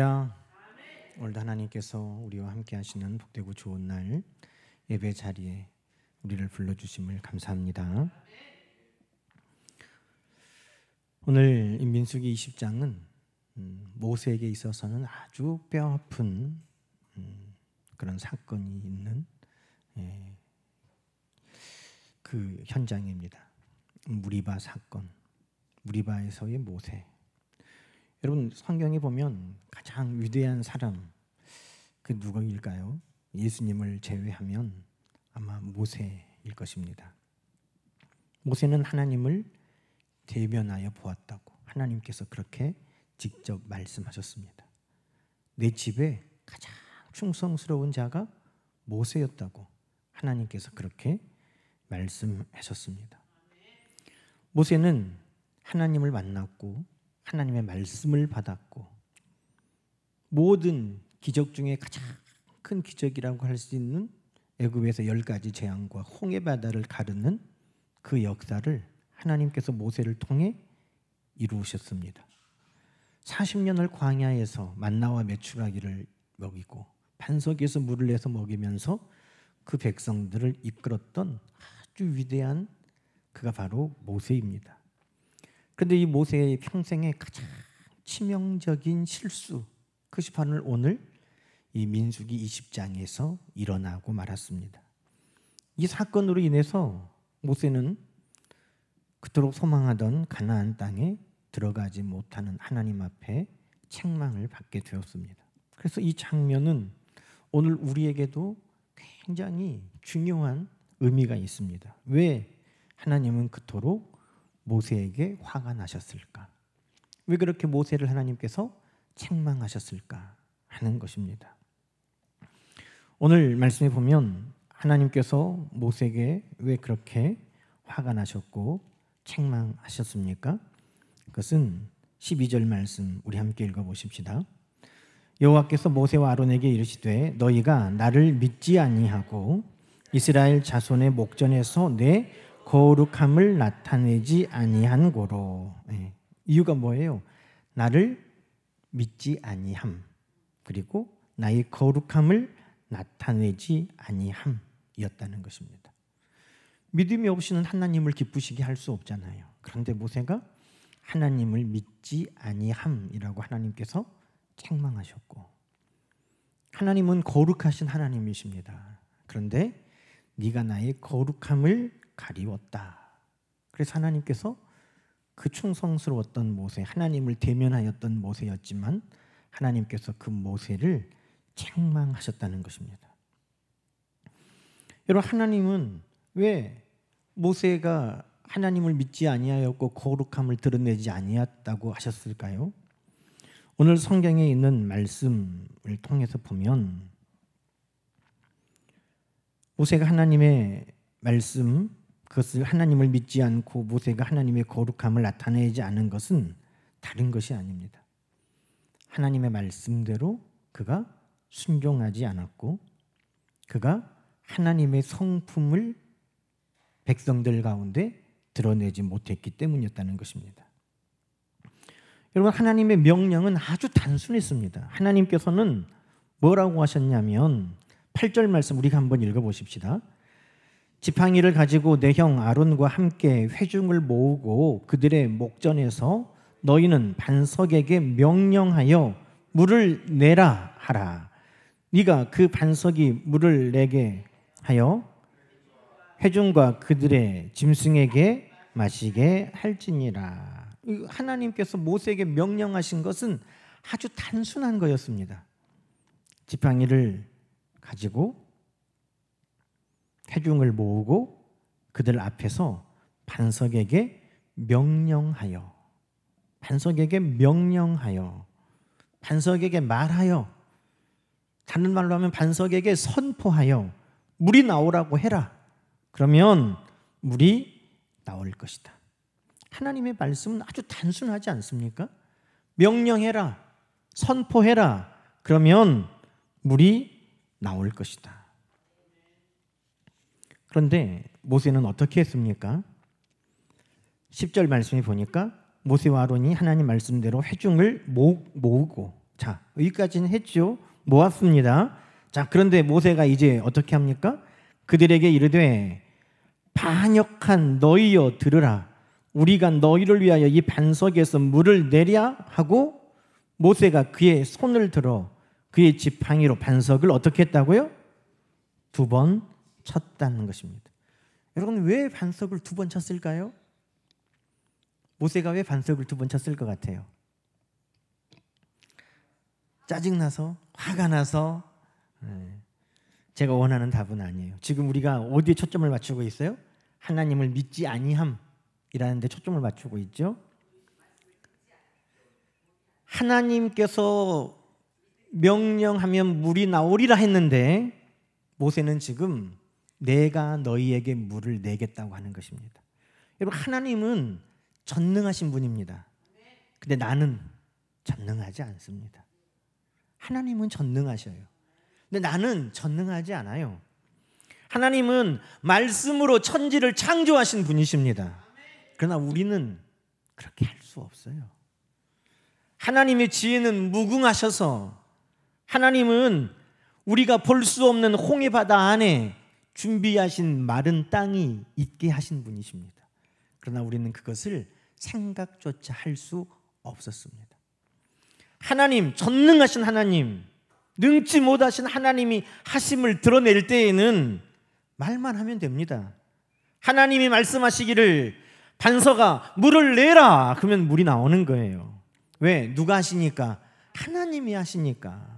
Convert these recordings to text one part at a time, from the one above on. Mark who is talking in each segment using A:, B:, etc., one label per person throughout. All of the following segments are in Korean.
A: 오늘도 하나님께서 우리와 함께 하시는 복되고 좋은 날 예배 자리에 우리를 불러주심을 감사합니다. 오늘 민수기 20장은 모세에게 있어서는 아주 뼈아픈 그런 사건이 있는 그 현장입니다. 무리바 사건, 무리바에서의 모세. 여러분, 성경에 보면 가장 위대한 사람, 그 누구일까요? 예수님을 제외하면 아마 모세일 것입니다. 모세는 하나님을 대면하여 보았다고 하나님께서 그렇게 직접 말씀하셨습니다. 내 집에 가장 충성스러운 자가 모세였다고 하나님께서 그렇게 말씀하셨습니다. 모세는 하나님을 만났고 하나님의 말씀을 받았고 모든 기적 중에 가장 큰 기적이라고 할 수 있는 애굽에서 10가지 재앙과 홍해 바다를 가르는 그 역사를 하나님께서 모세를 통해 이루셨습니다. 40년을 광야에서 만나와 메추라기를 먹이고 반석에서 물을 내서 먹이면서 그 백성들을 이끌었던 아주 위대한 그가 바로 모세입니다. 그런데 이 모세의 평생의 가장 치명적인 실수, 그것이 바로 오늘 이 민수기 20장에서 일어나고 말았습니다. 이 사건으로 인해서 모세는 그토록 소망하던 가나안 땅에 들어가지 못하는 하나님 앞에 책망을 받게 되었습니다. 그래서 이 장면은 오늘 우리에게도 굉장히 중요한 의미가 있습니다. 왜 하나님은 그토록 모세에게 화가 나셨을까? 왜 그렇게 모세를 하나님께서 책망하셨을까 하는 것입니다. 오늘 말씀에 보면 하나님께서 모세에게 왜 그렇게 화가 나셨고 책망하셨습니까? 그것은 12절 말씀 우리 함께 읽어보십시다. 여호와께서 모세와 아론에게 이르시되 너희가 나를 믿지 아니하고 이스라엘 자손의 목전에서 내 거룩함을 나타내지 아니한 고로. 이유가 뭐예요? 나를 믿지 아니함, 그리고 나의 거룩함을 나타내지 아니함이었다는 것입니다. 믿음이 없이는 하나님을 기쁘시게 할 수 없잖아요. 그런데 모세가 하나님을 믿지 아니함이라고 하나님께서 책망하셨고, 하나님은 거룩하신 하나님이십니다. 그런데 네가 나의 거룩함을 가리웠다. 그래서 하나님께서 그 충성스러웠던 모세, 하나님을 대면하였던 모세였지만 하나님께서 그 모세를 책망하셨다는 것입니다. 여러분, 하나님은 왜 모세가 하나님을 믿지 아니하였고 거룩함을 드러내지 아니했다고 하셨을까요? 오늘 성경에 있는 말씀을 통해서 보면 모세가 하나님의 말씀, 그것을 하나님을 믿지 않고 모세가 하나님의 거룩함을 나타내지 않은 것은 다른 것이 아닙니다. 하나님의 말씀대로 그가 순종하지 않았고 그가 하나님의 성품을 백성들 가운데 드러내지 못했기 때문이었다는 것입니다. 여러분, 하나님의 명령은 아주 단순했습니다. 하나님께서는 뭐라고 하셨냐면 8절 말씀 우리가 한번 읽어보십시다. 지팡이를 가지고 내 형 아론과 함께 회중을 모으고 그들의 목전에서 너희는 반석에게 명령하여 물을 내라 하라. 네가 그 반석이 물을 내게 하여 회중과 그들의 짐승에게 마시게 할지니라. 하나님께서 모세에게 명령하신 것은 아주 단순한 거였습니다. 지팡이를 가지고 회중을 모으고 그들 앞에서 반석에게 명령하여, 반석에게 말하여, 다른 말로 하면 반석에게 선포하여 물이 나오라고 해라. 그러면 물이 나올 것이다. 하나님의 말씀은 아주 단순하지 않습니까? 명령해라, 선포해라. 그러면 물이 나올 것이다. 그런데 모세는 어떻게 했습니까? 10절 말씀에 보니까 모세와 아론이 하나님 말씀대로 회중을 모으고 자, 여기까지는 했죠. 모았습니다. 자, 그런데 모세가 이제 어떻게 합니까? 그들에게 이르되 반역한 너희여 들으라. 우리가 너희를 위하여 이 반석에서 물을 내랴 하고 모세가 그의 손을 들어 그의 지팡이로 반석을 어떻게 했다고요? 2번 쳤다는 것입니다. 여러분, 왜 반석을 2번 쳤을까요? 모세가 왜 반석을 2번 쳤을 것 같아요? 짜증나서? 화가 나서? 제가 원하는 답은 아니에요. 지금 우리가 어디에 초점을 맞추고 있어요? 하나님을 믿지 아니함이라는 데 초점을 맞추고 있죠. 하나님께서 명령하면 물이 나오리라 했는데 모세는 지금 내가 너희에게 물을 내겠다고 하는 것입니다. 여러분, 하나님은 전능하신 분입니다. 근데 나는 전능하지 않습니다. 하나님은 전능하셔요. 근데 나는 전능하지 않아요. 하나님은 말씀으로 천지를 창조하신 분이십니다. 그러나 우리는 그렇게 할 수 없어요. 하나님의 지혜는 무궁하셔서 하나님은 우리가 볼 수 없는 홍해 바다 안에 준비하신 마른 땅이 있게 하신 분이십니다. 그러나 우리는 그것을 생각조차 할 수 없었습니다. 하나님, 전능하신 하나님, 능치 못하신 하나님이 하심을 드러낼 때에는 말만 하면 됩니다. 하나님이 말씀하시기를 반석아 물을 내라 그러면 물이 나오는 거예요. 왜? 누가 하시니까? 하나님이 하시니까.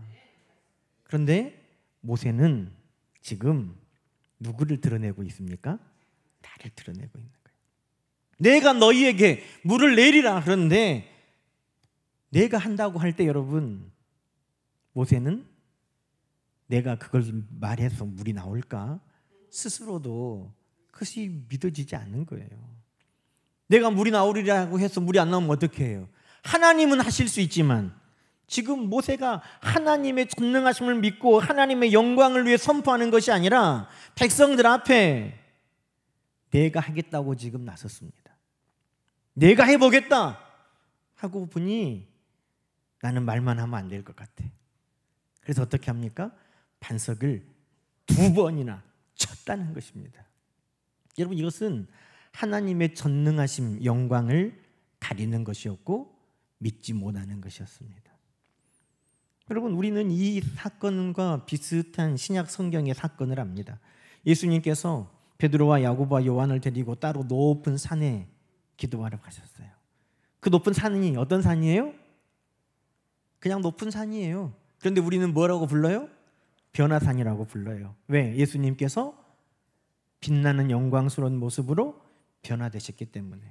A: 그런데 모세는 지금 누구를 드러내고 있습니까? 나를 드러내고 있는 거예요. 내가 너희에게 물을 내리라 그런데 내가 한다고 할 때 여러분, 모세는 내가 그걸 말해서 물이 나올까? 스스로도 그것이 믿어지지 않는 거예요. 내가 물이 나오리라고 해서 물이 안 나오면 어떻게 해요? 하나님은 하실 수 있지만 지금 모세가 하나님의 전능하심을 믿고 하나님의 영광을 위해 선포하는 것이 아니라 백성들 앞에 내가 하겠다고 지금 나섰습니다. 내가 해보겠다 하고 보니 나는 말만 하면 안 될 것 같아. 그래서 어떻게 합니까? 반석을 2번이나 쳤다는 것입니다. 여러분, 이것은 하나님의 전능하심, 영광을 가리는 것이었고 믿지 못하는 것이었습니다. 여러분, 우리는 이 사건과 비슷한 신약 성경의 사건을 압니다. 예수님께서 베드로와 야고보와 요한을 데리고 따로 높은 산에 기도하러 가셨어요. 그 높은 산이 어떤 산이에요? 그냥 높은 산이에요. 그런데 우리는 뭐라고 불러요? 변화산이라고 불러요. 왜? 예수님께서 빛나는 영광스러운 모습으로 변화되셨기 때문에.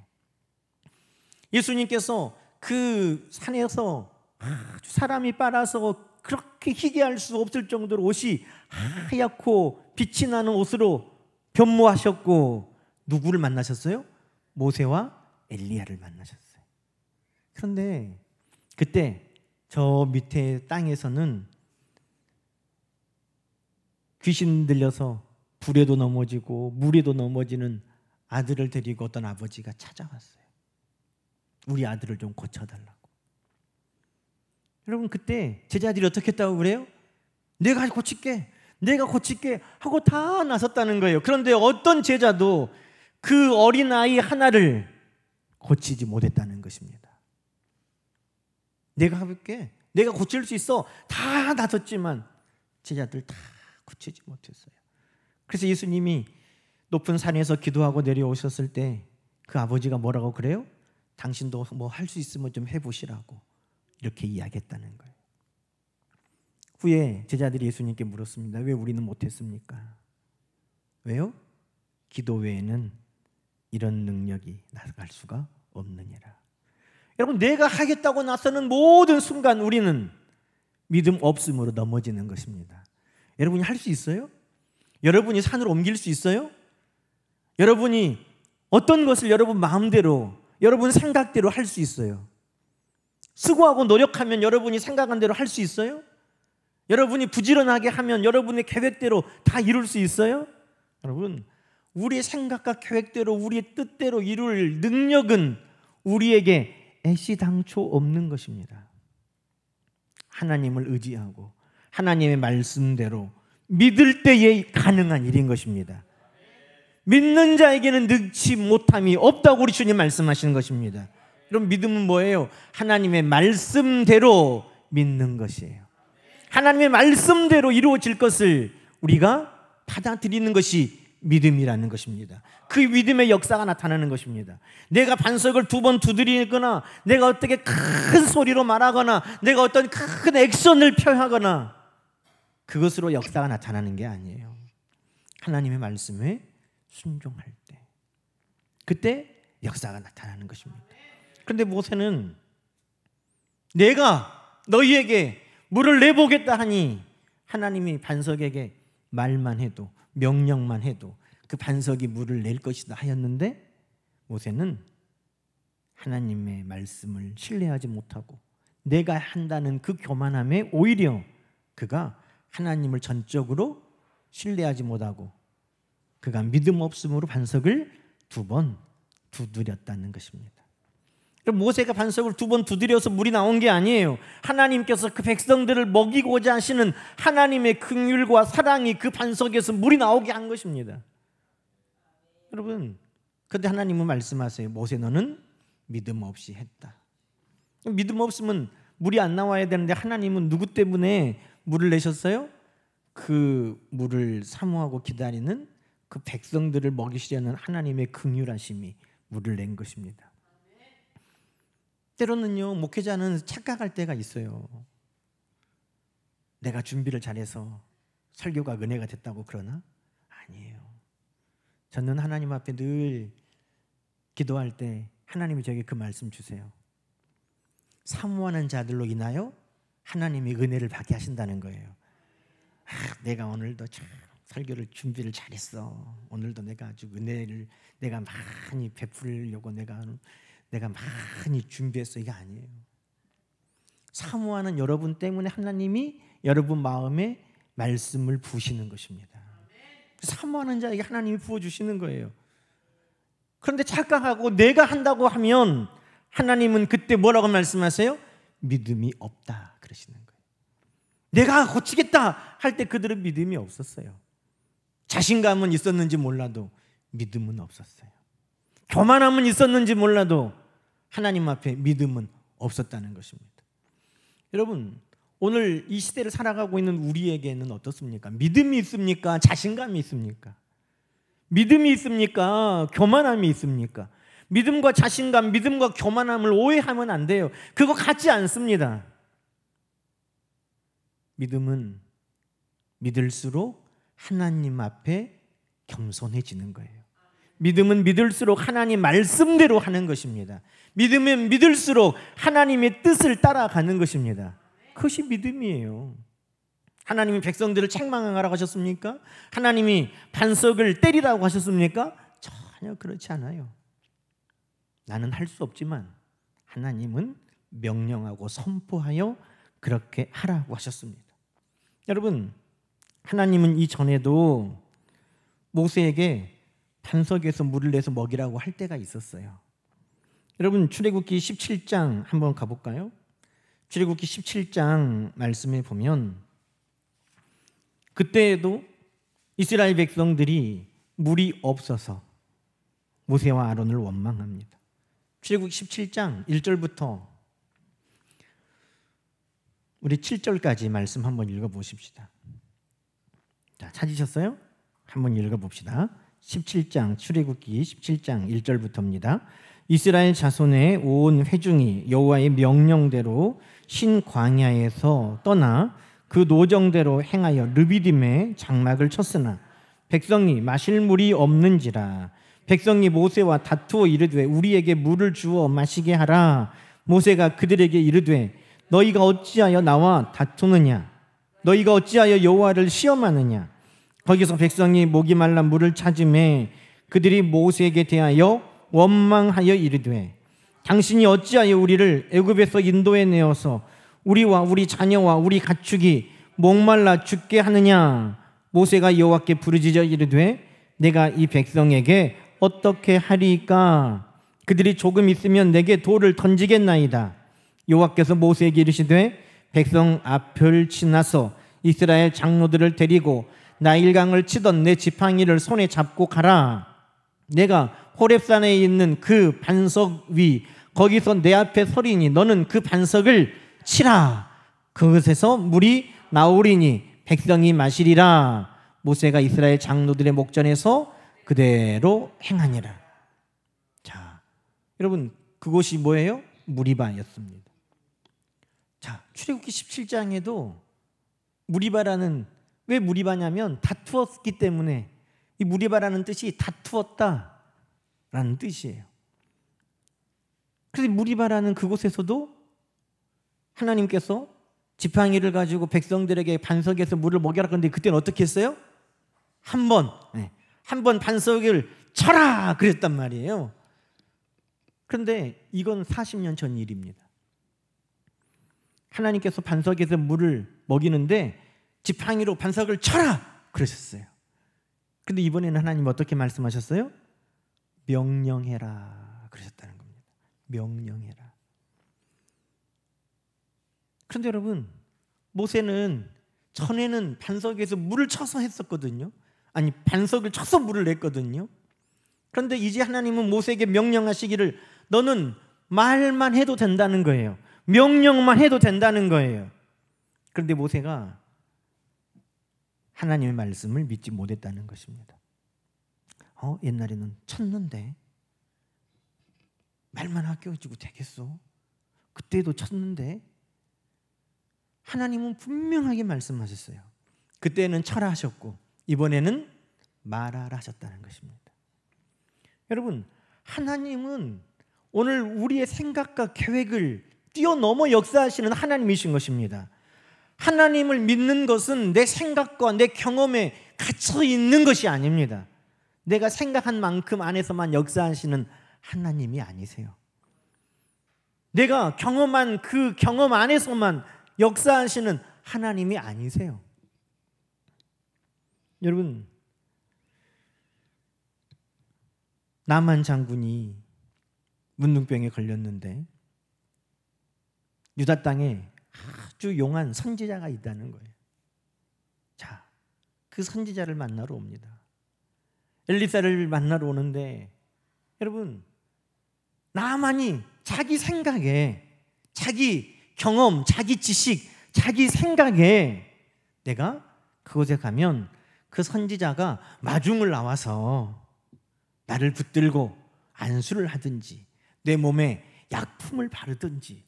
A: 예수님께서 그 산에서 아주 사람이 빨아서 그렇게 희귀할 수 없을 정도로 옷이 하얗고 빛이 나는 옷으로 변모하셨고 누구를 만나셨어요? 모세와 엘리야를 만나셨어요. 그런데 그때 저 밑에 땅에서는 귀신 들려서 불에도 넘어지고 물에도 넘어지는 아들을 데리고 어떤 아버지가 찾아왔어요. 우리 아들을 좀 고쳐달라고. 여러분, 그때 제자들이 어떻게 했다고 그래요? 내가 고칠게 하고 다 나섰다는 거예요. 그런데 어떤 제자도 그 어린아이 하나를 고치지 못했다는 것입니다. 내가 해볼게, 내가 고칠 수 있어, 다 나섰지만 제자들 다 고치지 못했어요. 그래서 예수님이 높은 산에서 기도하고 내려오셨을 때 그 아버지가 뭐라고 그래요? 당신도 뭐 할 수 있으면 좀 해보시라고 이렇게 이야기했다는 거예요. 후에 제자들이 예수님께 물었습니다. 왜 우리는 못했습니까? 왜요? 기도 외에는 이런 능력이 나갈 수가 없느니라. 여러분, 내가 하겠다고 나서는 모든 순간 우리는 믿음 없음으로 넘어지는 것입니다. 여러분이 할 수 있어요? 여러분이 산을 옮길 수 있어요? 여러분이 어떤 것을 여러분 마음대로, 여러분 생각대로 할 수 있어요? 수고하고 노력하면 여러분이 생각한 대로 할 수 있어요? 여러분이 부지런하게 하면 여러분의 계획대로 다 이룰 수 있어요? 여러분, 우리의 생각과 계획대로 우리의 뜻대로 이룰 능력은 우리에게 애시당초 없는 것입니다. 하나님을 의지하고 하나님의 말씀대로 믿을 때에 가능한 일인 것입니다. 믿는 자에게는 능치 못함이 없다고 우리 주님 말씀하시는 것입니다. 그럼 믿음은 뭐예요? 하나님의 말씀대로 믿는 것이에요. 하나님의 말씀대로 이루어질 것을 우리가 받아들이는 것이 믿음이라는 것입니다. 그 믿음의 역사가 나타나는 것입니다. 내가 반석을 2번 두드리거나 내가 어떻게 큰 소리로 말하거나 내가 어떤 큰 액션을 표하거나 그것으로 역사가 나타나는 게 아니에요. 하나님의 말씀에 순종할 때 그때 역사가 나타나는 것입니다. 그런데 모세는 내가 너희에게 물을 내보겠다 하니 하나님이 반석에게 말만 해도 명령만 해도 그 반석이 물을 낼 것이다 하였는데 모세는 하나님의 말씀을 신뢰하지 못하고 내가 한다는 그 교만함에 오히려 그가 하나님을 전적으로 신뢰하지 못하고 그가 믿음 없음으로 반석을 2번 두드렸다는 것입니다. 모세가 반석을 2번 두드려서 물이 나온 게 아니에요. 하나님께서 그 백성들을 먹이고자 하시는 하나님의 긍휼과 사랑이 그 반석에서 물이 나오게 한 것입니다. 여러분, 그런데 하나님은 말씀하세요. 모세 너는 믿음 없이 했다. 믿음 없으면 물이 안 나와야 되는데 하나님은 누구 때문에 물을 내셨어요? 그 물을 사모하고 기다리는 그 백성들을 먹이시려는 하나님의 긍휼하심이 물을 낸 것입니다. 때로는요, 목회자는 착각할 때가 있어요. 내가 준비를 잘해서 설교가 은혜가 됐다고 그러나? 아니에요. 저는 하나님 앞에 늘 기도할 때 하나님이 저에게 그 말씀 주세요. 사모하는 자들로 인하여 하나님이 은혜를 받게 하신다는 거예요. 내가 오늘도 참 설교를 준비를 잘했어. 오늘도 내가 아주 은혜를 내가 많이 베풀려고 내가 많이 준비했어. 이게 아니에요. 사모하는 여러분 때문에 하나님이 여러분 마음에 말씀을 부으시는 것입니다. 사모하는 자에게 하나님이 부어주시는 거예요. 그런데 착각하고 내가 한다고 하면 하나님은 그때 뭐라고 말씀하세요? 믿음이 없다 그러시는 거예요. 내가 고치겠다 할 때 그들은 믿음이 없었어요. 자신감은 있었는지 몰라도 믿음은 없었어요. 교만함은 있었는지 몰라도 하나님 앞에 믿음은 없었다는 것입니다. 여러분, 오늘 이 시대를 살아가고 있는 우리에게는 어떻습니까? 믿음이 있습니까? 자신감이 있습니까? 믿음이 있습니까? 교만함이 있습니까? 믿음과 자신감, 믿음과 교만함을 오해하면 안 돼요. 그거 같지 않습니다. 믿음은 믿을수록 하나님 앞에 겸손해지는 거예요. 믿음은 믿을수록 하나님 말씀대로 하는 것입니다. 믿으면 믿을수록 하나님의 뜻을 따라가는 것입니다. 그것이 믿음이에요. 하나님이 백성들을 책망하라고 하셨습니까? 하나님이 반석을 때리라고 하셨습니까? 전혀 그렇지 않아요. 나는 할 수 없지만 하나님은 명령하고 선포하여 그렇게 하라고 하셨습니다. 여러분, 하나님은 이전에도 모세에게 반석에서 물을 내서 먹이라고 할 때가 있었어요. 여러분, 출애굽기 17장 한번 가볼까요? 출애굽기 17장 말씀에 보면 그때에도 이스라엘 백성들이 물이 없어서 모세와 아론을 원망합니다. 출애굽기 17장 1절부터 우리 7절까지 말씀 한번 읽어보십시다. 자, 찾으셨어요? 한번 읽어봅시다. 17장 출애굽기 17장 1절부터입니다. 이스라엘 자손의 온 회중이 여호와의 명령대로 신 광야에서 떠나 그 노정대로 행하여 르비딤에 장막을 쳤으나 백성이 마실 물이 없는지라. 백성이 모세와 다투어 이르되 우리에게 물을 주어 마시게 하라. 모세가 그들에게 이르되 너희가 어찌하여 나와 다투느냐? 너희가 어찌하여 여호와를 시험하느냐? 거기서 백성이 목이 말라 물을 찾음에 그들이 모세에게 대하여 원망하여 이르되 당신이 어찌하여 우리를 애굽에서 인도해 내어서 우리와 우리 자녀와 우리 가축이 목말라 죽게 하느냐? 모세가 여호와께 부르짖어 이르되 내가 이 백성에게 어떻게 하리까? 그들이 조금 있으면 내게 돌을 던지겠나이다. 여호와께서 모세에게 이르시되 백성 앞을 지나서 이스라엘 장로들을 데리고 나일강을 치던 내 지팡이를 손에 잡고 가라. 내가 호렙산에 있는 그 반석 위 거기서 내 앞에 서리니 너는 그 반석을 치라. 그것에서 물이 나오리니 백성이 마시리라. 모세가 이스라엘 장로들의 목전에서 그대로 행하니라. 자, 여러분 그곳이 뭐예요? 무리바였습니다. 자, 출애굽기 17장에도 무리바라는, 왜 무리바냐면 다투었기 때문에, 이 무리바라는 뜻이 다투었다라는 뜻이에요. 그래서 무리바라는 그곳에서도 하나님께서 지팡이를 가지고 백성들에게 반석에서 물을 먹여라 그런데 그때는 어떻게 했어요? 한 번 반석을 쳐라 그랬단 말이에요. 그런데 이건 40년 전 일입니다. 하나님께서 반석에서 물을 먹이는데 지팡이로 반석을 쳐라 그러셨어요. 그런데 이번에는 하나님 어떻게 말씀하셨어요? 명령해라 그러셨다는 겁니다. 명령해라. 그런데 여러분, 모세는 전에는 반석에서 물을 쳐서 했었거든요. 아니, 반석을 쳐서 물을 냈거든요. 그런데 이제 하나님은 모세에게 명령하시기를 너는 말만 해도 된다는 거예요. 명령만 해도 된다는 거예요. 그런데 모세가 하나님의 말씀을 믿지 못했다는 것입니다. 옛날에는 쳤는데 말만 아껴가지고 되겠어? 그때도 쳤는데. 하나님은 분명하게 말씀하셨어요. 그때는 쳐라 하셨고 이번에는 말하라 하셨다는 것입니다. 여러분, 하나님은 오늘 우리의 생각과 계획을 뛰어넘어 역사하시는 하나님이신 것입니다. 하나님을 믿는 것은 내 생각과 내 경험에 갇혀 있는 것이 아닙니다. 내가 생각한 만큼 안에서만 역사하시는 하나님이 아니세요. 내가 경험한 그 경험 안에서만 역사하시는 하나님이 아니세요. 여러분, 나만 장군이 문둥병에 걸렸는데 유다 땅에 아주 용한 선지자가 있다는 거예요. 자, 그 선지자를 만나러 옵니다. 엘리사를 만나러 오는데 여러분, 나만이 자기 생각에, 자기 경험, 자기 지식, 자기 생각에 내가 그곳에 가면 그 선지자가 마중을 나와서 나를 붙들고 안수를 하든지 내 몸에 약품을 바르든지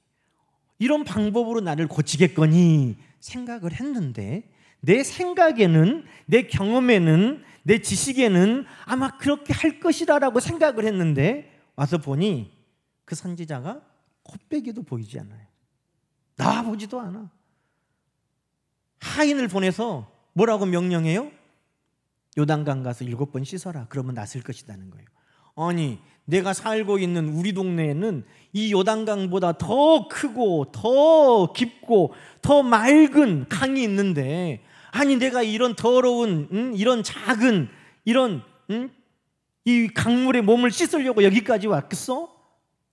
A: 이런 방법으로 나를 고치겠거니 생각을 했는데, 내 생각에는, 내 경험에는, 내 지식에는 아마 그렇게 할 것이라고 생각을 했는데 와서 보니 그 선지자가 콧배기도 보이지 않아요. 나와보지도 않아. 하인을 보내서 뭐라고 명령해요? 요단강 가서 7번 씻어라. 그러면 낫을 것이라는 거예요. 아니, 내가 살고 있는 우리 동네에는 이 요단강보다 더 크고 더 깊고 더 맑은 강이 있는데, 아니 내가 이런 더러운 이런 작은 이런 이 강물에 몸을 씻으려고 여기까지 왔겠어?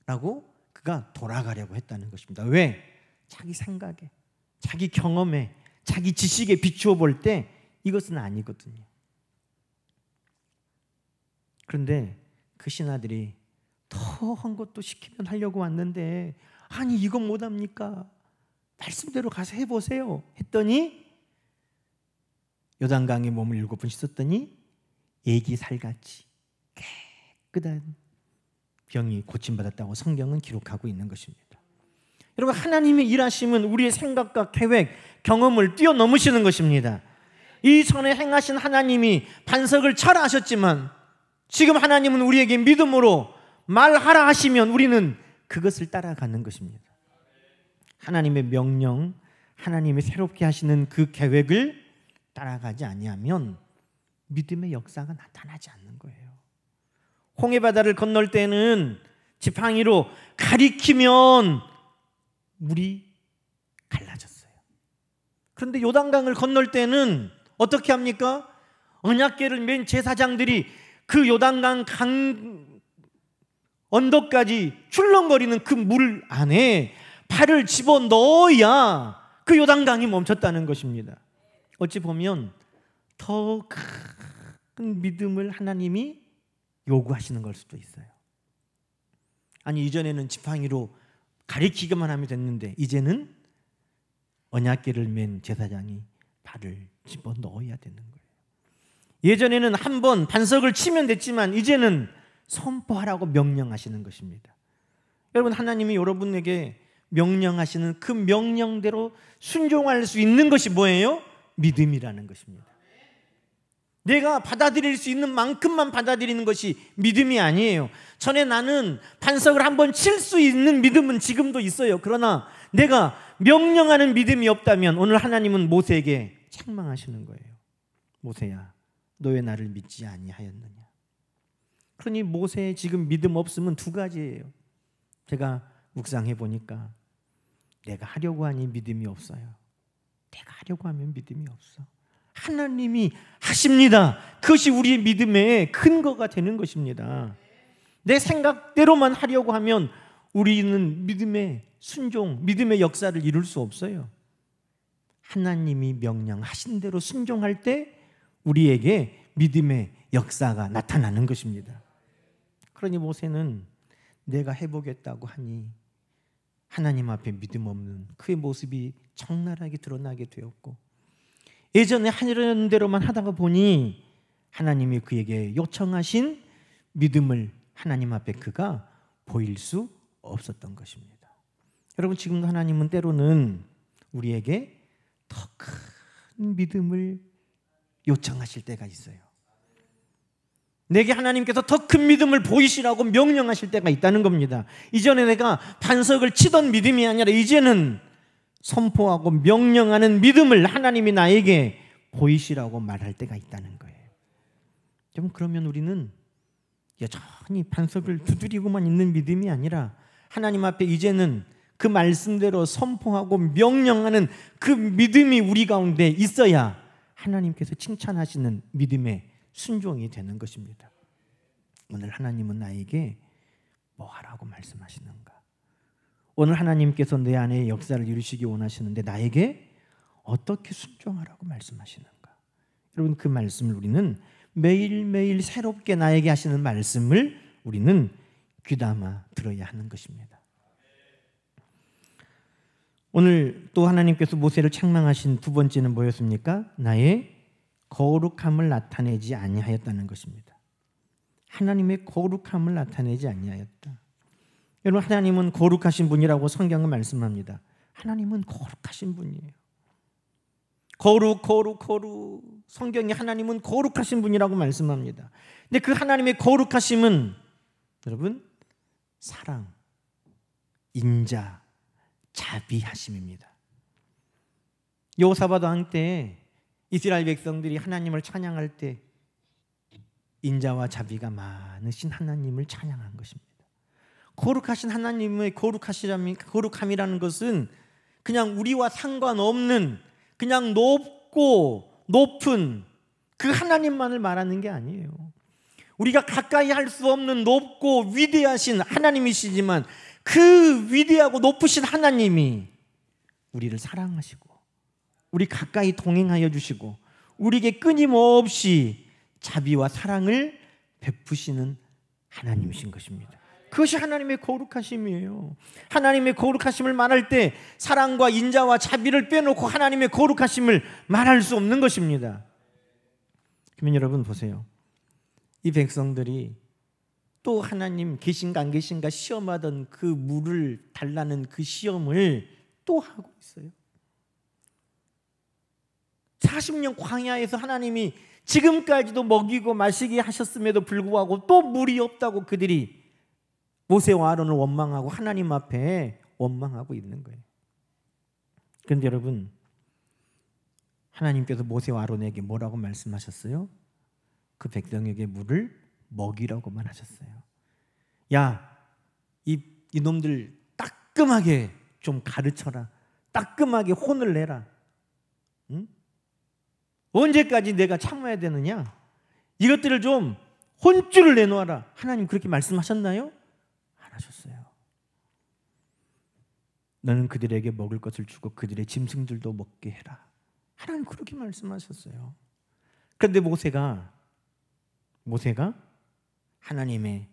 A: 라고 그가 돌아가려고 했다는 것입니다. 왜? 자기 생각에, 자기 경험에, 자기 지식에 비추어 볼 때 이것은 아니거든요. 그런데 그 신하들이 더한 것도 시키면 하려고 왔는데, 아니 이건 못합니까? 말씀대로 가서 해보세요 했더니 요단강에 몸을 7번 씻었더니 애기 살같이 깨끗한 병이 고침받았다고 성경은 기록하고 있는 것입니다. 여러분, 하나님의 일하심은 우리의 생각과 계획, 경험을 뛰어넘으시는 것입니다. 이전에 행하신 하나님이 반석을 쳐라 하셨지만 지금 하나님은 우리에게 믿음으로 말하라 하시면 우리는 그것을 따라가는 것입니다. 하나님의 명령, 하나님의 새롭게 하시는 그 계획을 따라가지 아니하면 믿음의 역사가 나타나지 않는 거예요. 홍해바다를 건널 때는 지팡이로 가리키면 물이 갈라졌어요. 그런데 요단강을 건널 때는 어떻게 합니까? 언약궤를 맨 제사장들이 그 요단강 강 언덕까지 출렁거리는 그 물 안에 발을 집어넣어야 그 요단강이 멈췄다는 것입니다. 어찌 보면 더 큰 믿음을 하나님이 요구하시는 걸 수도 있어요. 아니, 이전에는 지팡이로 가리키기만 하면 됐는데 이제는 언약궤를 맨 제사장이 발을 집어넣어야 되는 거예요. 예전에는 한 번 반석을 치면 됐지만 이제는 선포하라고 명령하시는 것입니다. 여러분, 하나님이 여러분에게 명령하시는 그 명령대로 순종할 수 있는 것이 뭐예요? 믿음이라는 것입니다. 내가 받아들일 수 있는 만큼만 받아들이는 것이 믿음이 아니에요. 전에 나는 반석을 한번 칠 수 있는 믿음은 지금도 있어요. 그러나 내가 명령하는 믿음이 없다면 오늘 하나님은 모세에게 책망하시는 거예요. 모세야, 너 왜 나를 믿지 아니하였느냐. 그러니 모세의 지금 믿음 없음은 두 가지예요. 제가 묵상해 보니까 내가 하려고 하니 믿음이 없어요. 내가 하려고 하면 믿음이 없어. 하나님이 하십니다. 그것이 우리의 믿음의 근거가 되는 것입니다. 내 생각대로만 하려고 하면 우리는 믿음의 순종, 믿음의 역사를 이룰 수 없어요. 하나님이 명령하신 대로 순종할 때 우리에게 믿음의 역사가 나타나는 것입니다. 그러니 모세는 내가 해보겠다고 하니 하나님 앞에 믿음 없는 그의 모습이 적나라하게 드러나게 되었고, 예전에 하려는 대로만 하다가 보니 하나님이 그에게 요청하신 믿음을 하나님 앞에 그가 보일 수 없었던 것입니다. 여러분, 지금도 하나님은 때로는 우리에게 더 큰 믿음을 요청하실 때가 있어요. 내게 하나님께서 더 큰 믿음을 보이시라고 명령하실 때가 있다는 겁니다. 이전에 내가 반석을 치던 믿음이 아니라 이제는 선포하고 명령하는 믿음을 하나님이 나에게 보이시라고 말할 때가 있다는 거예요. 좀 그러면 우리는 여전히 반석을 두드리고만 있는 믿음이 아니라 하나님 앞에 이제는 그 말씀대로 선포하고 명령하는 그 믿음이 우리 가운데 있어야 하나님께서 칭찬하시는 믿음의 순종이 되는 것입니다. 오늘 하나님은 나에게 뭐 하라고 말씀하시는가? 오늘 하나님께서 내 안에 역사를 이루시기 원하시는데 나에게 어떻게 순종하라고 말씀하시는가? 여러분, 그 말씀을 우리는 매일매일 새롭게 나에게 하시는 말씀을 우리는 귀담아 들어야 하는 것입니다. 오늘 또 하나님께서 모세를 책망하신 두 번째는 뭐였습니까? 나의 거룩함을 나타내지 아니하였다는 것입니다. 하나님의 거룩함을 나타내지 아니하였다. 여러분, 하나님은 거룩하신 분이라고 성경은 말씀합니다. 하나님은 거룩하신 분이에요. 거룩. 성경이 하나님은 거룩하신 분이라고 말씀합니다. 근데 그 하나님의 거룩하심은 여러분, 사랑, 인자, 자비하심입니다. 여호사밧 왕 때 이스라엘 백성들이 하나님을 찬양할 때 인자와 자비가 많으신 하나님을 찬양한 것입니다. 거룩하신 하나님의 거룩함이라는 것은 그냥 우리와 상관없는 그냥 높고 높은 그 하나님만을 말하는 게 아니에요. 우리가 가까이 할 수 없는 높고 위대하신 하나님이시지만 그 위대하고 높으신 하나님이 우리를 사랑하시고 우리 가까이 동행하여 주시고 우리에게 끊임없이 자비와 사랑을 베푸시는 하나님이신 것입니다. 그것이 하나님의 거룩하심이에요. 하나님의 거룩하심을 말할 때 사랑과 인자와 자비를 빼놓고 하나님의 거룩하심을 말할 수 없는 것입니다. 그러면 여러분 보세요. 이 백성들이 또 하나님 계신가 안 계신가 시험하던 그 물을 달라는 그 시험을 또 하고 있어요. 40년 광야에서 하나님이 지금까지도 먹이고 마시게 하셨음에도 불구하고 또 물이 없다고 그들이 모세와 아론을 원망하고 하나님 앞에 원망하고 있는 거예요. 그런데 여러분, 하나님께서 모세와 아론에게 뭐라고 말씀하셨어요? 그 백성에게 물을 먹이라고만 하셨어요. 야, 이놈들 따끔하게 좀 가르쳐라. 따끔하게 혼을 내라. 응? 언제까지 내가 참아야 되느냐? 이것들을 좀 혼쭐을 내놓아라. 하나님 그렇게 말씀하셨나요? 안 하셨어요. 너는 그들에게 먹을 것을 주고 그들의 짐승들도 먹게 해라. 하나님 그렇게 말씀하셨어요. 그런데 모세가 하나님의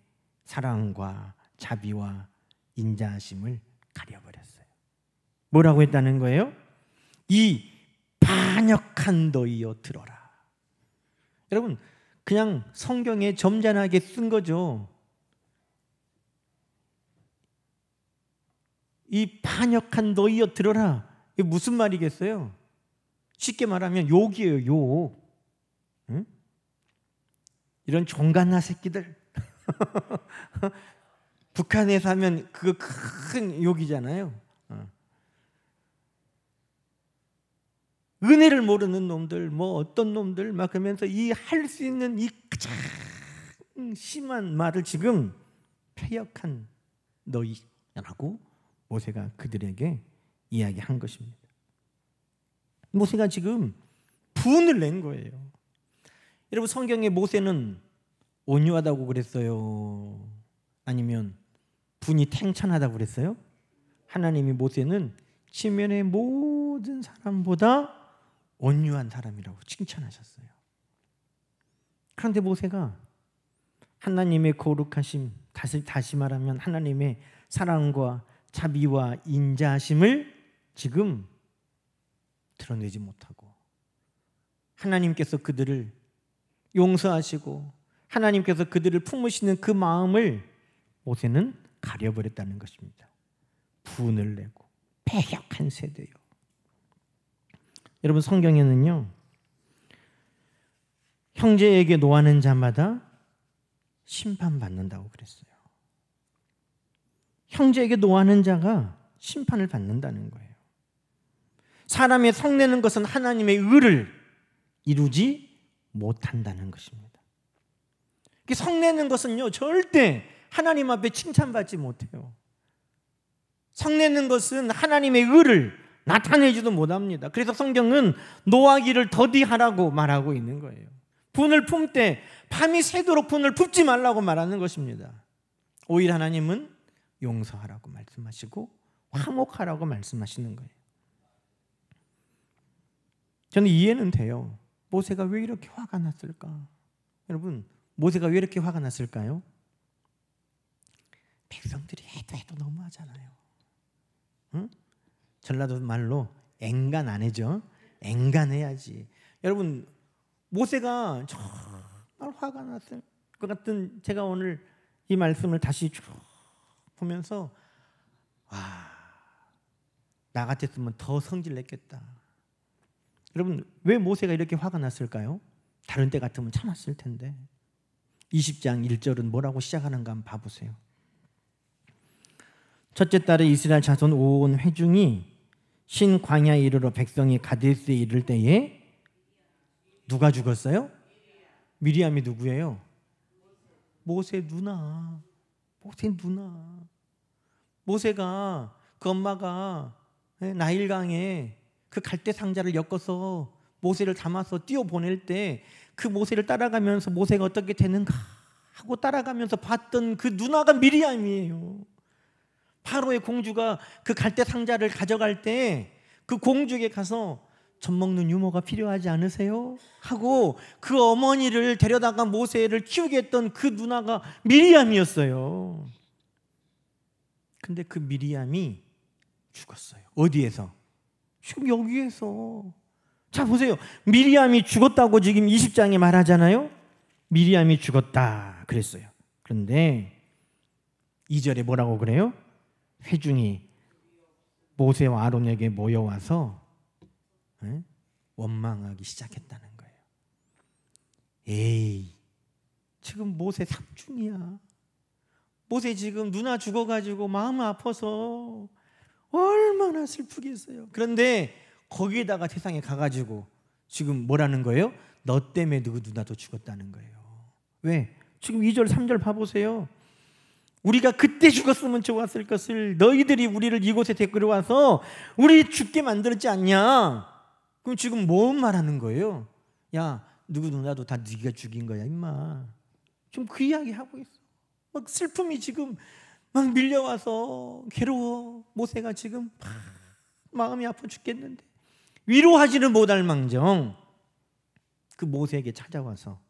A: 사랑과 자비와 인자하심을 가려버렸어요. 뭐라고 했다는 거예요? 이 반역한 너희여 들어라. 여러분, 그냥 성경에 점잖하게 쓴 거죠. 이 반역한 너희여 들어라. 이게 무슨 말이겠어요? 쉽게 말하면 욕이에요, 욕. 응? 이런 종갓나 새끼들. 북한에서 하면 그거 큰 욕이잖아요. 은혜를 모르는 놈들, 뭐 어떤 놈들 막 그러면서 이 할 수 있는 이 가장 심한 말을 지금 패역한 너희라고 모세가 그들에게 이야기한 것입니다. 모세가 지금 분을 낸 거예요. 여러분, 성경에 모세는 온유하다고 그랬어요? 아니면 분이 탱천하다고 그랬어요? 하나님이 모세는 지면의 모든 사람보다 온유한 사람이라고 칭찬하셨어요. 그런데 모세가 하나님의 거룩하심, 다시 말하면 하나님의 사랑과 자비와 인자하심을 지금 드러내지 못하고 하나님께서 그들을 용서하시고 하나님께서 그들을 품으시는 그 마음을 모세는 가려버렸다는 것입니다. 분을 내고 패역한 세대요. 여러분, 성경에는요, 형제에게 노하는 자마다 심판받는다고 그랬어요. 형제에게 노하는 자가 심판을 받는다는 거예요. 사람의 성내는 것은 하나님의 의를 이루지 못한다는 것입니다. 성내는 것은요, 절대 하나님 앞에 칭찬받지 못해요. 성내는 것은 하나님의 의를 나타내지도 못합니다. 그래서 성경은 노하기를 더디하라고 말하고 있는 거예요. 분을 품되 밤이 새도록 분을 품지 말라고 말하는 것입니다. 오히려 하나님은 용서하라고 말씀하시고 화목하라고 말씀하시는 거예요. 저는 이해는 돼요. 모세가 왜 이렇게 화가 났을까? 여러분, 모세가 왜 이렇게 화가 났을까요? 백성들이 해도 너무하잖아요. 응? 전라도 말로 앵간 안 해죠. 앵간해야지. 여러분, 모세가 정말 화가 났을 것 같은, 제가 오늘 이 말씀을 다시 쭉 보면서 나 같았으면 더 성질 냈겠다. 여러분, 왜 모세가 이렇게 화가 났을까요? 다른 때 같으면 참았을 텐데. 20장 1절은 뭐라고 시작하는가 한번 봐보세요. 첫째 달에 이스라엘 자손 온 회중이 신 광야에 이르러 백성이 가데스에 이를 때에 누가 죽었어요? 미리암이 누구예요? 모세 누나. 모세가 그 엄마가 나일강에 그 갈대 상자를 엮어서 모세를 담아서 띄워 보낼 때 그 모세를 따라가면서 모세가 어떻게 되는가 하고 따라가면서 봤던 그 누나가 미리암이에요. 파로의 공주가 그 갈대 상자를 가져갈 때 그 공주에게 가서 젖 먹는 유모가 필요하지 않으세요? 하고 그 어머니를 데려다가 모세를 키우게 했던 그 누나가 미리암이었어요. 근데 그 미리암이 죽었어요. 어디에서? 지금 여기에서. 자, 보세요. 미리암이 죽었다고 지금 20장에 말하잖아요. 미리암이 죽었다 그랬어요. 그런데 2절에 뭐라고 그래요? 회중이 모세와 아론에게 모여와서 원망하기 시작했다는 거예요. 에이, 지금 모세 삼중이야. 모세 지금 누나 죽어가지고 마음 아파서 얼마나 슬프겠어요. 그런데 거기에다가 세상에 가가지고 지금 뭐라는 거예요? 너 때문에 누구 누나도 죽었다는 거예요. 왜? 지금 2절 3절 봐보세요. 우리가 그때 죽었으면 좋았을 것을 너희들이 우리를 이곳에 데리고 와서 우리 죽게 만들었지 않냐? 그럼 지금 뭔 말하는 거예요? 야, 누구 누나도 다 네가 죽인 거야 임마. 지금 그 이야기 하고 있어. 막 슬픔이 지금 막 밀려와서 괴로워. 모세가 지금 마음이 아파 죽겠는데 위로하지는 못할 망정 그 모세에게 찾아와서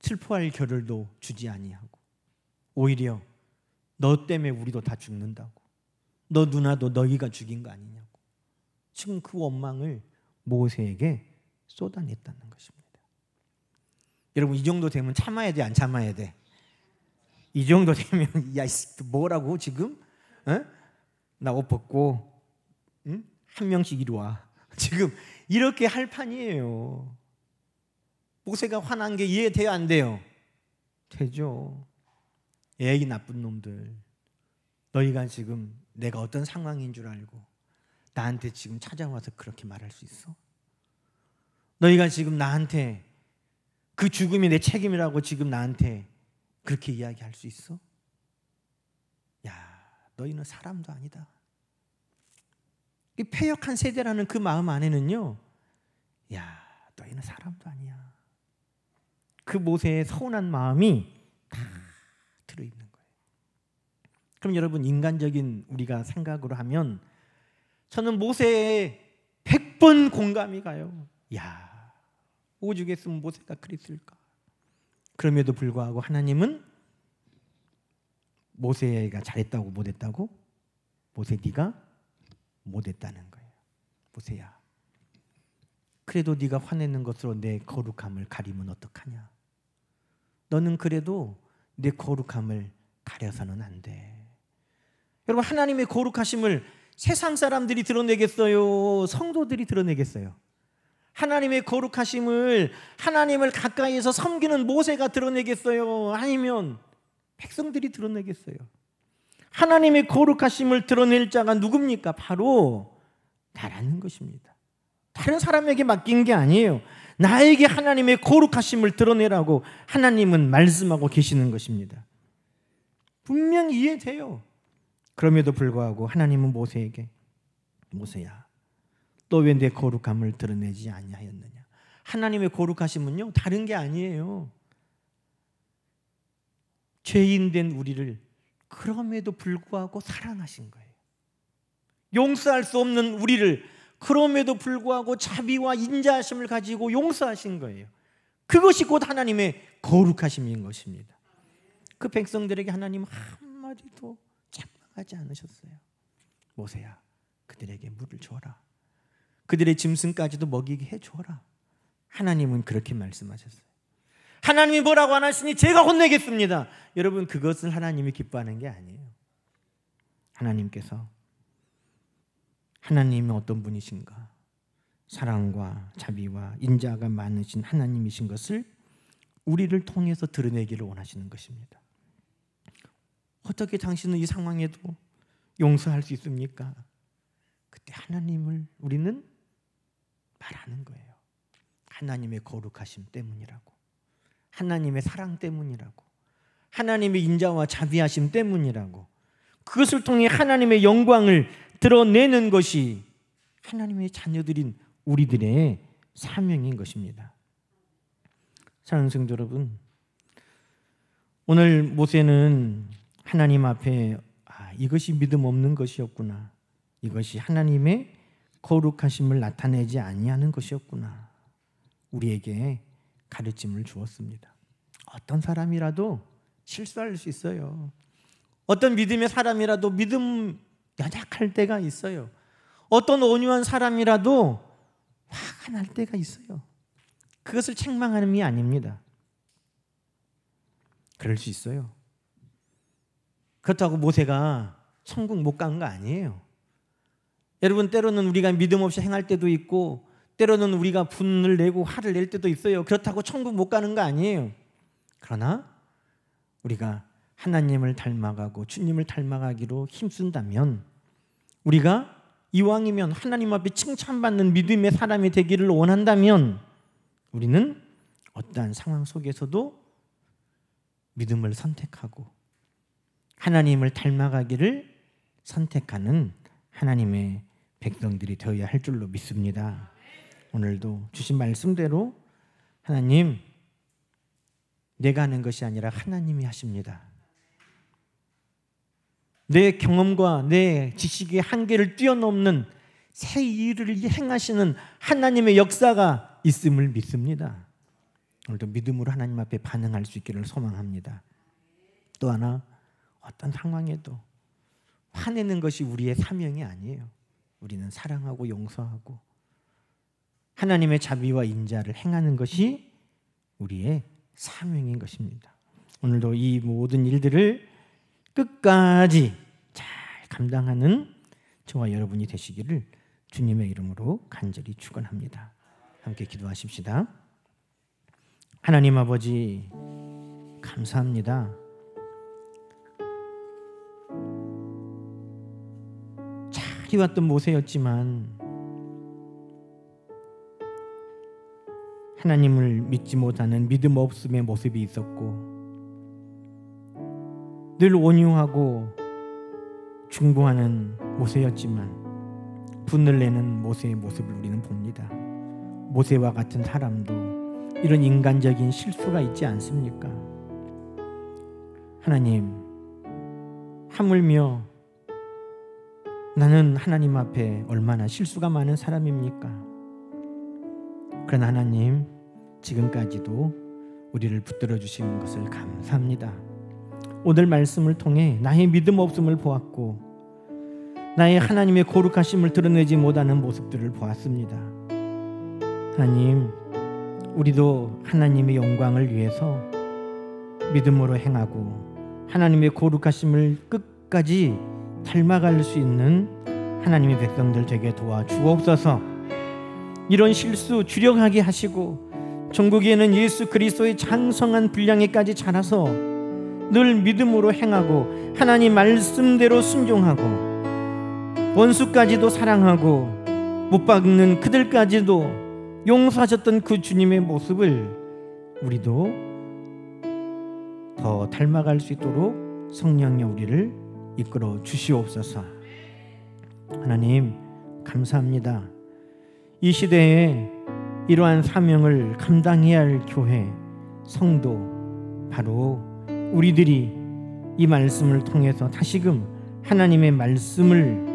A: 슬퍼할 겨를도 주지 아니하고 오히려 너 때문에 우리도 다 죽는다고, 너 누나도 너희가 죽인 거 아니냐고 지금 그 원망을 모세에게 쏟아냈다는 것입니다. 여러분, 이 정도 되면 참아야 돼, 안 참아야 돼? 이 정도 되면 야 뭐라고 지금? 나 옷 벗고 한 명씩 이리 와. 지금 이렇게 할 판이에요. 모세가 화난 게 이해돼요, 안 돼요? 되죠. 애기 나쁜 놈들, 너희가 지금 내가 어떤 상황인 줄 알고 나한테 지금 찾아와서 그렇게 말할 수 있어? 너희가 지금 나한테 그 죽음이 내 책임이라고 지금 나한테 그렇게 이야기할 수 있어? 야, 너희는 사람도 아니다. 이 패역한 세대라는 그 마음 안에는요, 야, 너희는 사람도 아니야. 그 모세의 서운한 마음이 다 들어있는 거예요. 그럼 여러분, 인간적인 우리가 생각으로 하면 저는 모세에 100번 공감이 가요. 야, 오죽했으면 모세가 그랬을까. 그럼에도 불구하고 하나님은 모세가 잘했다고 못했다고? 모세 네가 못했다는 거예요. 모세야, 그래도 네가 화내는 것으로 내 거룩함을 가리면 어떡하냐. 너는 그래도 내 거룩함을 가려서는 안 돼. 여러분, 하나님의 거룩하심을 세상 사람들이 드러내겠어요? 성도들이 드러내겠어요? 하나님의 거룩하심을 하나님을 가까이에서 섬기는 모세가 드러내겠어요? 아니면 백성들이 드러내겠어요? 하나님의 거룩하심을 드러낼 자가 누굽니까? 바로 나라는 것입니다. 다른 사람에게 맡긴 게 아니에요. 나에게 하나님의 거룩하심을 드러내라고 하나님은 말씀하고 계시는 것입니다. 분명히 이해돼요. 그럼에도 불구하고 하나님은 모세에게, 모세야, 너 왜 내 거룩함을 드러내지 아니하였느냐. 하나님의 거룩하심은요, 다른 게 아니에요. 죄인된 우리를 그럼에도 불구하고 사랑하신 거예요. 용서할 수 없는 우리를 그럼에도 불구하고 자비와 인자하심을 가지고 용서하신 거예요. 그것이 곧 하나님의 거룩하심인 것입니다. 그 백성들에게 하나님은 한마디도 책망하지 않으셨어요. 모세야, 그들에게 물을 줘라. 그들의 짐승까지도 먹이게 해줘라. 하나님은 그렇게 말씀하셨어요. 하나님이 뭐라고 안 하시니 제가 혼내겠습니다. 여러분, 그것을 하나님이 기뻐하는 게 아니에요. 하나님께서, 하나님이 어떤 분이신가? 사랑과 자비와 인자가 많으신 하나님이신 것을 우리를 통해서 드러내기를 원하시는 것입니다. 어떻게 당신은 이 상황에도 용서할 수 있습니까? 그때 하나님을 우리는 말하는 거예요. 하나님의 거룩하심 때문이라고, 하나님의 사랑 때문이라고, 하나님의 인자와 자비하심 때문이라고, 그것을 통해 하나님의 영광을 드러내는 것이 하나님의 자녀들인 우리들의 사명인 것입니다. 사랑하는 성도 여러분, 오늘 모세는 하나님 앞에 이것이 믿음 없는 것이었구나, 이것이 하나님의 거룩하심을 나타내지 아니하는 것이었구나, 우리에게 가르침을 주었습니다. 어떤 사람이라도 실수할 수 있어요. 어떤 믿음의 사람이라도 믿음 연약할 때가 있어요. 어떤 온유한 사람이라도 화가 날 때가 있어요. 그것을 책망하는 게 아닙니다. 그럴 수 있어요. 그렇다고 모세가 천국 못 간 거 아니에요. 여러분, 때로는 우리가 믿음 없이 행할 때도 있고, 때로는 우리가 분을 내고 화를 낼 때도 있어요. 그렇다고 천국 못 가는 거 아니에요. 그러나 우리가 하나님을 닮아가고 주님을 닮아가기로 힘쓴다면, 우리가 이왕이면 하나님 앞에 칭찬받는 믿음의 사람이 되기를 원한다면, 우리는 어떠한 상황 속에서도 믿음을 선택하고 하나님을 닮아가기를 선택하는 하나님의 백성들이 되어야 할 줄로 믿습니다. 오늘도 주신 말씀대로 하나님, 내가 하는 것이 아니라 하나님이 하십니다. 내 경험과 내 지식의 한계를 뛰어넘는 새 일을 행하시는 하나님의 역사가 있음을 믿습니다. 오늘도 믿음으로 하나님 앞에 반응할 수 있기를 소망합니다. 또 하나, 어떤 상황에도 화내는 것이 우리의 사명이 아니에요. 우리는 사랑하고 용서하고 하나님의 자비와 인자를 행하는 것이 우리의 사명인 것입니다. 오늘도 이 모든 일들을 끝까지 잘 감당하는 저와 여러분이 되시기를 주님의 이름으로 간절히 축원합니다. 함께 기도하십시다. 하나님 아버지, 감사합니다. 잘 해왔던 모세였지만 하나님을 믿지 못하는 믿음 없음의 모습이 있었고 늘 온유하고 중보하는 모세였지만 분을 내는 모세의 모습을 우리는 봅니다. 모세와 같은 사람도 이런 인간적인 실수가 있지 않습니까? 하나님, 하물며 나는 하나님 앞에 얼마나 실수가 많은 사람입니까? 그러나 하나님, 지금까지도 우리를 붙들어 주신 것을 감사합니다. 오늘 말씀을 통해 나의 믿음 없음을 보았고 나의 하나님의 거룩하심을 드러내지 못하는 모습들을 보았습니다. 하나님, 우리도 하나님의 영광을 위해서 믿음으로 행하고 하나님의 거룩하심을 끝까지 닮아갈 수 있는 하나님의 백성들 되게 도와주옵소서. 이런 실수 주력하게 하시고 전국에는 예수 그리스도의 장성한 분량에까지 자라서 늘 믿음으로 행하고 하나님 말씀대로 순종하고 원수까지도 사랑하고 못 박는 그들까지도 용서하셨던 그 주님의 모습을 우리도 더 닮아갈 수 있도록 성령이 우리를 이끌어 주시옵소서. 하나님, 감사합니다. 이 시대에 이러한 사명을 감당해야 할 교회, 성도, 바로 우리들이 이 말씀을 통해서 다시금 하나님의 말씀을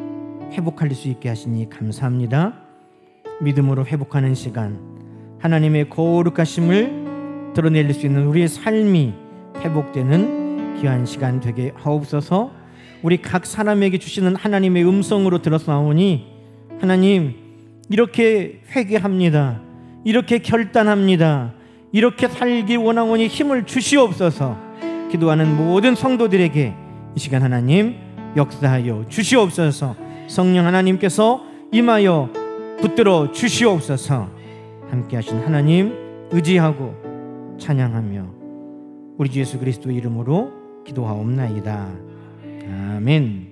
A: 회복할 수 있게 하시니 감사합니다. 믿음으로 회복하는 시간, 하나님의 거룩하심을 드러낼 수 있는 우리의 삶이 회복되는 귀한 시간 되게 하옵소서. 우리 각 사람에게 주시는 하나님의 음성으로 들었사오니 하나님, 이렇게 회개합니다. 이렇게 결단합니다. 이렇게 살기 원하오니 힘을 주시옵소서. 기도하는 모든 성도들에게 이 시간 하나님 역사하여 주시옵소서. 성령 하나님께서 임하여 붙들어 주시옵소서. 함께 하신 하나님 의지하고 찬양하며 우리 주 예수 그리스도 이름으로 기도하옵나이다. 아멘.